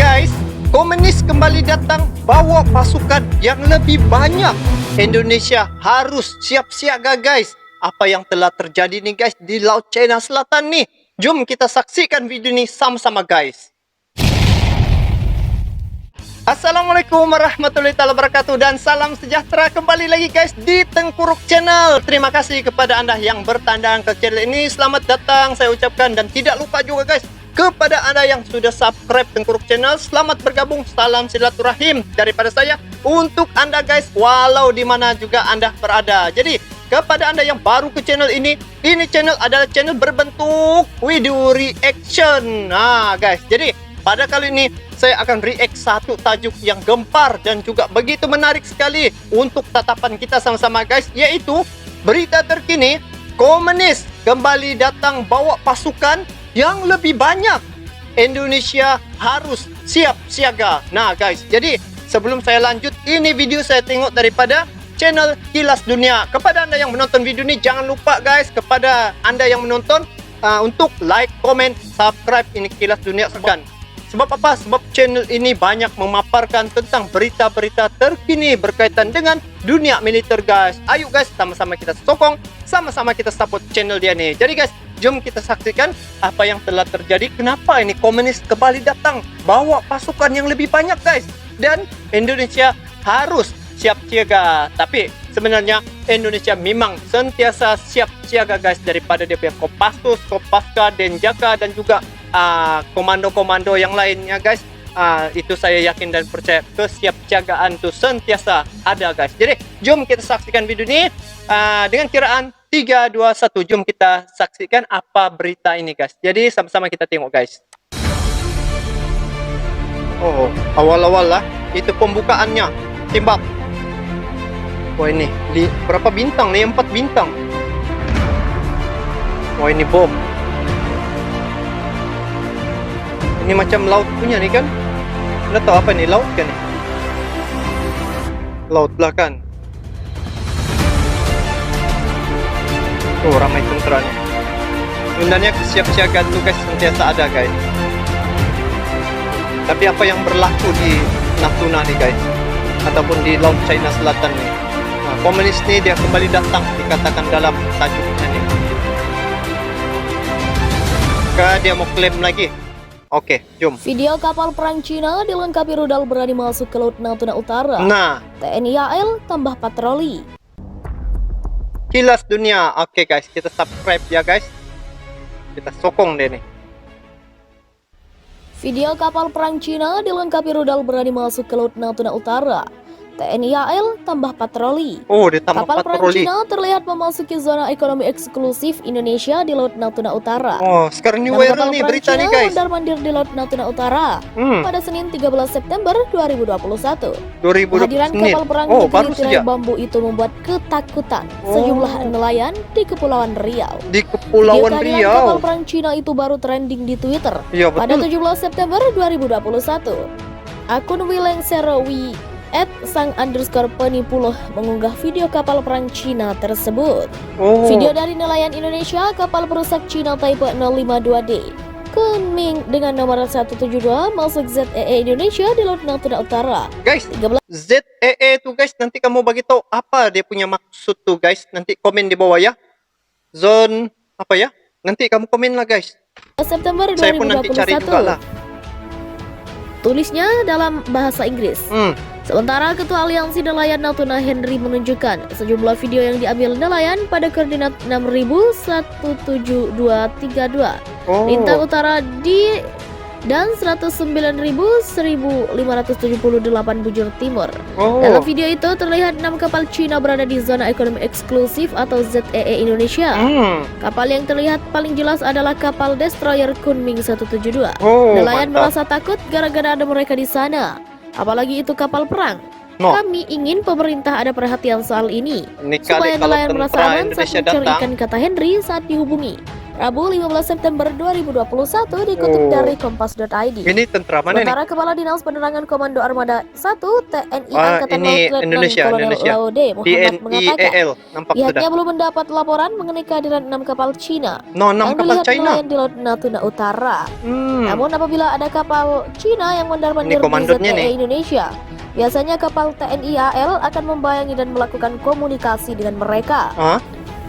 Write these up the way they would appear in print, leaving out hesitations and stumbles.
Guys, komunis kembali datang bawa pasukan yang lebih banyak. Indonesia harus siap siaga guys. Apa yang telah terjadi nih guys di Laut Cina Selatan nih? Jom kita saksikan video ini sama-sama guys. Assalamualaikum warahmatullahi wabarakatuh dan salam sejahtera kembali lagi guys di Tengkuruk Channel. Terima kasih kepada anda yang bertandang ke channel ini. Selamat datang saya ucapkan, dan tidak lupa juga guys kepada anda yang sudah subscribe Tengkuruk Channel, selamat bergabung. Salam silaturahim daripada saya untuk anda guys, walau di mana juga anda berada. Jadi kepada anda yang baru ke channel ini channel adalah channel berbentuk video reaction. Nah guys, jadi pada kali ini saya akan react satu tajuk yang gempar dan juga begitu menarik sekali untuk tatapan kita sama-sama guys, yaitu berita terkini komunis kembali datang bawa pasukan yang lebih banyak. Indonesia harus siap siaga. Nah guys, jadi sebelum saya lanjut, ini video saya tengok daripada channel Kilas Dunia. Kepada anda yang menonton video ini, jangan lupa guys, kepada anda yang menonton untuk like, comment, subscribe ini Kilas Dunia segan. Sebab apa? Sebab channel ini banyak memaparkan tentang berita-berita terkini berkaitan dengan dunia militer guys. Ayo guys, sama-sama kita sokong, sama-sama kita support channel dia nih. Jadi guys, jom kita saksikan apa yang telah terjadi. Kenapa ini komunis kembali datang bawa pasukan yang lebih banyak guys. Dan Indonesia harus siap siaga. Tapi sebenarnya Indonesia memang sentiasa siap siaga guys, daripada dia punya Kopassus, Kopaska, Denjaka dan juga komando-komando yang lainnya guys. Itu saya yakin dan percaya kesiapsiagaan itu sentiasa ada guys. Jadi jom kita saksikan video ini dengan kiraan 3, 2, 1. Jom kita saksikan apa berita ini guys. Jadi sama-sama kita tengok guys. Oh, awal-awal lah itu pembukaannya tembak. Wah ini berapa bintang nih? 4 bintang. Wah ini bom. Ini macam laut punya nih kan? Anda tahu apa nih, laut kan nih? Laut belakang. Oh, ramai tentera nih. Sebenarnya kesiapsiagaan itu guys sentiasa ada guys. Tapi apa yang berlaku di Natuna nih guys, ataupun di Laut Cina Selatan nih, komunis nih dia kembali datang, dikatakan dalam tajuknya nih. Dia mau klaim lagi. Oke, jom. Video kapal perang Cina dilengkapi rudal berani masuk ke Laut Natuna Utara. Nah, TNI AL tambah patroli. Kilas Dunia. Oke guys, kita subscribe ya guys. Kita sokong deh nih. Video kapal perang Cina dilengkapi rudal berani masuk ke Laut Natuna Utara. TNI AL tambah patroli. Oh, ditambah kapal perang patroli. Cina terlihat memasuki zona ekonomi eksklusif Indonesia di Laut Natuna Utara. Oh, sekarang ini viral nih berita nih guys. Mondar-mandir di Laut Natuna Utara pada Senin 13 September 2021. 2020 Kehadiran kapal perang baru tirai saja bambu itu membuat ketakutan sejumlah nelayan di Kepulauan Riau. Di Kepulauan Video Riau. kapal perang Cina itu baru trending di Twitter Iya, pada betul. 17 September 2021. Akun Wileng Serowi @sang_penipuloh mengunggah video kapal perang Cina tersebut. Oh. Video dari nelayan Indonesia kapal perusak Cina Type 052D Kunming dengan nomor 172 masuk ZEE Indonesia di Laut Natuna Utara. Guys, 13 ZEE tuh guys, nanti kamu bagi tahu apa dia punya maksud tuh guys. Nanti komen di bawah ya. Zone apa ya? Nanti kamu komen lah guys. September 2021. Saya pun nanti cari juga lah. Tulisnya dalam bahasa Inggris. Sementara Ketua Aliansi Nelayan Natuna Henry menunjukkan sejumlah video yang diambil nelayan pada koordinat 6000-17232 Lintang Utara dan 109.1578 bujur timur. Dalam video itu terlihat 6 kapal Cina berada di zona ekonomi eksklusif atau ZEE Indonesia. Kapal yang terlihat paling jelas adalah kapal destroyer Kunming 172. Nelayan merasa takut gara-gara ada mereka di sana. Apalagi itu kapal perang. No. Kami ingin pemerintah ada perhatian soal ini, Ini supaya kali kalau nelayan merasa tentara aman saat Indonesia mencari datang. ikan, kata Henry saat dihubungi. Rabu 15 September 2021 dikutip Oh. dari kompas.id. Ini tentara mana nih? Sementara Kepala Dinas Penerangan Komando Armada 1 TNI Wah, Angkatan ini Laut Letnan Indonesia, Kolonel Indonesia. Laude Muhammad mengatakan TNIEL nampak sudah. pihaknya belum mendapat laporan mengenai kehadiran 6 kapal Cina No, 6 yang kapal dilihat China. nelayan di Laut Natuna Utara. Namun apabila ada kapal Cina yang mondar-mandir Ini di komandonya ZTE nih. Indonesia, biasanya kapal TNI AL akan membayangi dan melakukan komunikasi dengan mereka. Hah?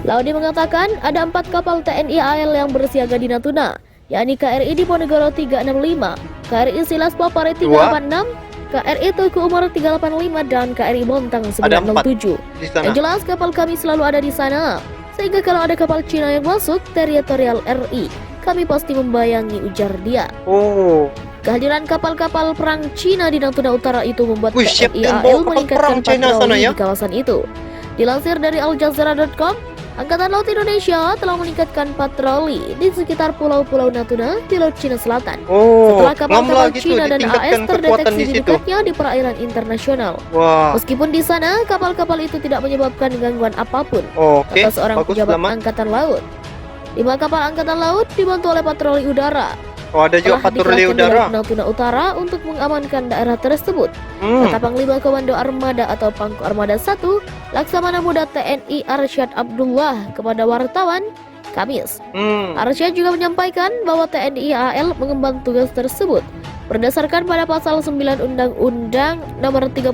Laude mengatakan ada 4 kapal TNI AL yang bersiaga di Natuna, yakni KRI Diponegoro 365, KRI Silas Papare 386, KRI Tugu Umar 385, dan KRI Bontang Ada 4 907. di sana. Yang jelas kapal kami selalu ada di sana, sehingga kalau ada kapal Cina yang masuk teritorial RI, kami pasti membayangi, ujar dia. Oh, Kehadiran kapal-kapal perang Cina di Natuna Utara itu membuat Wih, siap TNI dan bawa AL kapal meningkatkan perang China sana patroli ya. di kawasan itu. Dilansir dari aljazeera.com, Angkatan Laut Indonesia telah meningkatkan patroli di sekitar pulau-pulau Natuna di Laut Cina Selatan. oh, Setelah kapal-kapal gitu Cina dan AS ditingkatkan kekuatan terdeteksi di di situ. dekatnya di perairan internasional. Wah, Meskipun di sana kapal-kapal itu tidak menyebabkan gangguan apapun, oke, kata seorang bagus, pejabat selamat. Angkatan Laut. 5 kapal Angkatan Laut dibantu oleh patroli udara Oh, ada juga telah patroli dikerahkan di udara. Laut Natuna Utara untuk mengamankan daerah tersebut. Kata Panglima Komando Armada atau Pangko Armada 1, Laksamana Muda TNI Arsyad Abdullah kepada wartawan Kamis. Arsyad juga menyampaikan bahwa TNI AL mengemban tugas tersebut berdasarkan pada pasal 9 Undang-Undang Nomor 34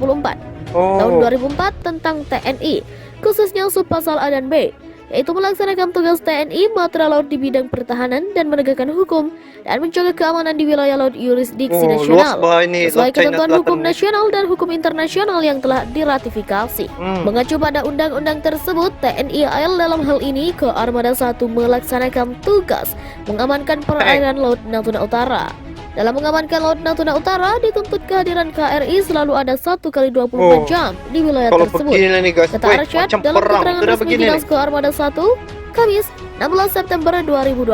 Tahun 2004 tentang TNI, khususnya subpasal A dan B, yaitu melaksanakan tugas TNI Matra Laut di bidang pertahanan dan menegakkan hukum dan menjaga keamanan di wilayah laut yurisdiksi nasional sesuai ketentuan hukum nasional dan hukum internasional yang telah diratifikasi. Mengacu pada undang-undang tersebut, TNI AL dalam hal ini ke Armada 1 melaksanakan tugas mengamankan perairan Laut Natuna Utara. Dalam mengamankan Laut Natuna Utara, dituntut kehadiran KRI selalu ada 1 kali 24 jam di wilayah Kalau tersebut. begini nih guys, Kata Arsyad macam dalam perang keterangan sudah resmi begini Dinas nih. ke Armada 1, Kamis 16 September 2021.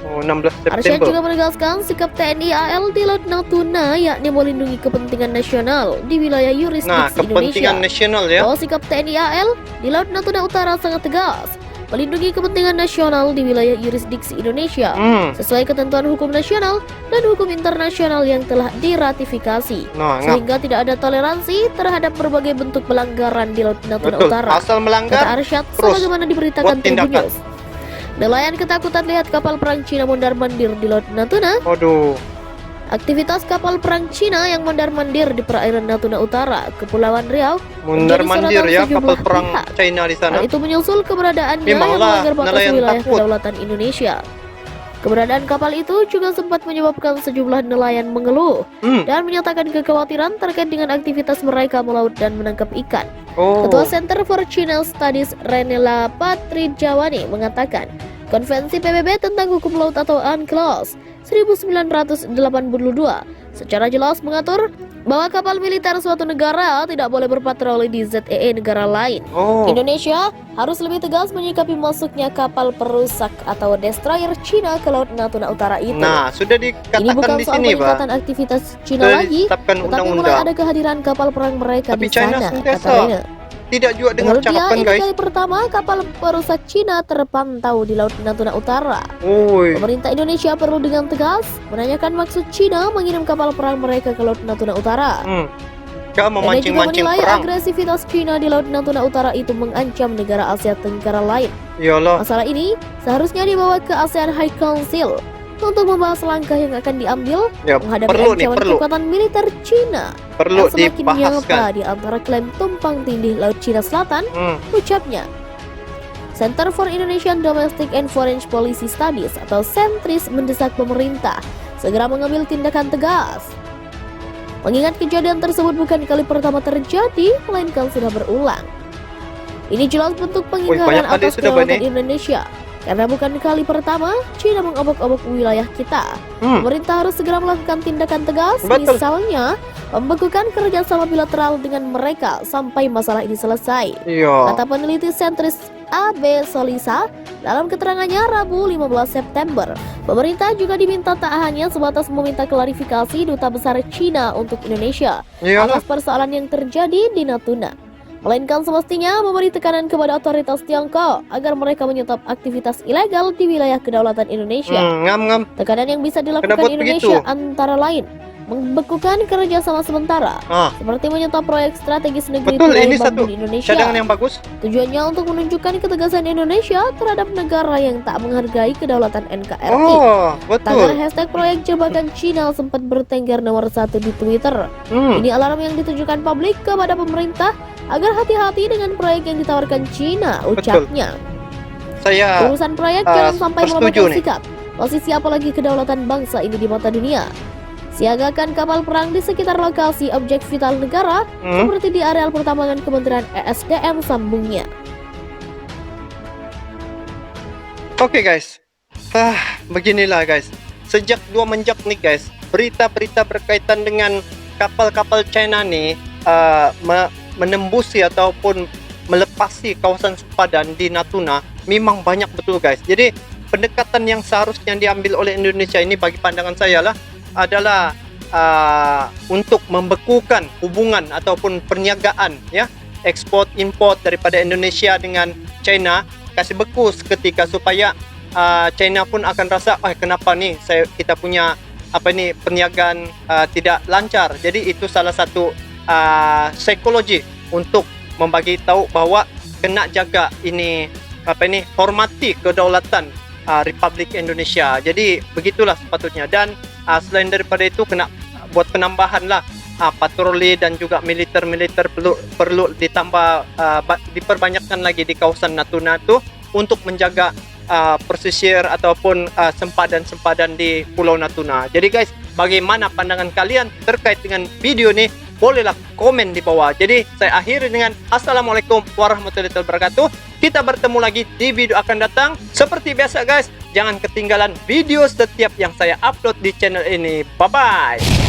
Oh, 16 Arsyad September. juga menegaskan sikap TNI AL di Laut Natuna yakni melindungi kepentingan nasional di wilayah Nah, yurisdiksi kepentingan Indonesia. nasional ya. Bahwa sikap TNI AL di Laut Natuna Utara sangat tegas, melindungi kepentingan nasional di wilayah yurisdiksi Indonesia sesuai ketentuan hukum nasional dan hukum internasional yang telah diratifikasi, Nah, sehingga tidak ada toleransi terhadap berbagai bentuk pelanggaran di Laut Natuna betul. Utara. Asal Kata melanggar, Arsyad terus sebagaimana diberitakan buat tindakan. Tribun News. Nelayan ketakutan lihat kapal perang Cina mondar-mandir di Laut Natuna. waduh. Aktivitas kapal perang Cina yang mondar-mandir di perairan Natuna Utara, Kepulauan Riau, Mondar-mandir sorotan ya kapal sejumlah perang pihak. China di sana. Hal itu menyusul keberadaannya yang Memanglah, melanggar batas nelayan wilayah takut. kedaulatan Indonesia. Keberadaan kapal itu juga sempat menyebabkan sejumlah nelayan mengeluh dan menyatakan kekhawatiran terkait dengan aktivitas mereka melaut dan menangkap ikan. Oh, Ketua Center for China Studies Renela Patrijawani mengatakan, Konvensi PBB tentang Hukum Laut atau UNCLOS 1982 secara jelas mengatur bahwa kapal militer suatu negara tidak boleh berpatroli di ZEE negara lain. Indonesia harus lebih tegas menyikapi masuknya kapal perusak atau destroyer Cina ke Laut Natuna Utara itu. Nah, sudah Ini dikatakan bukan di soal sini, Pak. peningkatan aktivitas Cina Sudah lagi, ditetapkan tetapi mulai undang-undang. ada kehadiran kapal perang mereka Tapi di China sana, sentiasa kata Rene. Tidak juga dengar Menurut dia, ucapan, ini guys. kali pertama kapal perusak Cina terpantau di Laut Natuna Utara. Oi. Pemerintah Indonesia perlu dengan tegas menanyakan maksud Cina mengirim kapal perang mereka ke Laut Natuna Utara. Gak Rene juga memancing-mancing menilai perang. agresivitas Cina di Laut Natuna Utara itu mengancam negara Asia Tenggara lain. Iyalah. Masalah ini seharusnya dibawa ke ASEAN High Council untuk membahas langkah yang akan diambil Ya, menghadapi perlu nih, ancaman perlu. kekuatan militer Cina Perlu yang semakin nyata dibahaskan. di antara klaim tumpang tindih Laut Cina Selatan, ucapnya. Center for Indonesian Domestic and Foreign Policy Studies atau CENTRIS mendesak pemerintah segera mengambil tindakan tegas. Mengingat kejadian tersebut bukan kali pertama terjadi, melainkan sudah berulang. Ini jelas bentuk pengingkaran banyak kali atas sudah, kedaulatan Bani. Indonesia. Karena bukan kali pertama Cina mengobok-obok wilayah kita. Pemerintah harus segera melakukan tindakan tegas, Betul. misalnya membekukan kerjasama bilateral dengan mereka sampai masalah ini selesai. Iya. Kata peneliti sentris A.B. Solisa dalam keterangannya Rabu 15 September. Pemerintah juga diminta tak hanya sebatas meminta klarifikasi Duta Besar Cina untuk Indonesia atas persoalan yang terjadi di Natuna, melainkan semestinya memberi tekanan kepada otoritas Tiongkok agar mereka menyetop aktivitas ilegal di wilayah kedaulatan Indonesia. Tekanan yang bisa dilakukan Indonesia antara lain membekukan kerjasama sementara, seperti menyetop proyek strategis negeri tirai bambu di Indonesia. Yang bagus. Tujuannya untuk menunjukkan ketegasan Indonesia terhadap negara yang tak menghargai kedaulatan NKRI. Tagar hashtag proyek jebakan Cina sempat bertengger nomor 1 di Twitter. Ini alarm yang ditujukan publik kepada pemerintah agar hati-hati dengan proyek yang ditawarkan Cina, ucapnya. Urusan proyek jangan sampai melambangkan sikap, posisi apalagi kedaulatan bangsa ini di mata dunia. Siagakan kapal perang di sekitar lokasi objek vital negara seperti di areal pertambangan Kementerian ESDM, sambungnya. Oke guys, beginilah guys. Sejak semenjak nih guys, berita-berita berkaitan dengan kapal-kapal China nih menembusi ataupun melepasi kawasan sepadan di Natuna memang banyak betul guys. Jadi pendekatan yang seharusnya diambil oleh Indonesia ini bagi pandangan saya adalah untuk membekukan hubungan ataupun perniagaan ya, ekspor import daripada Indonesia dengan China, kasih beku seketika supaya China pun akan rasa kenapa nih kita punya perniagaan tidak lancar. Jadi itu salah satu psikologi untuk membagi tahu bahwa kena jaga ini hormati kedaulatan Republik Indonesia. Jadi begitulah sepatutnya. Dan selain daripada itu kena buat penambahan lah patroli dan juga militer perlu ditambah diperbanyakkan lagi di kawasan Natuna itu untuk menjaga pesisir ataupun sempadan-sempadan di Pulau Natuna. Jadi guys, bagaimana pandangan kalian terkait dengan video ini? Bolehlah komen di bawah. Jadi saya akhiri dengan assalamualaikum warahmatullahi wabarakatuh. Kita bertemu lagi di video akan datang. Seperti biasa guys, jangan ketinggalan video setiap yang saya upload di channel ini. Bye bye.